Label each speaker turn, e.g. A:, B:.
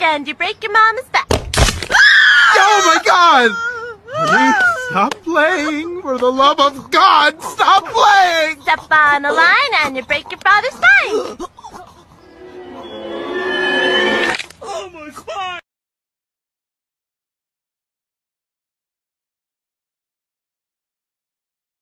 A: and you break your mama's back.
B: Oh my God! Honey, stop playing! For the love of God, stop playing!
A: Step on a line and you break your father's spine.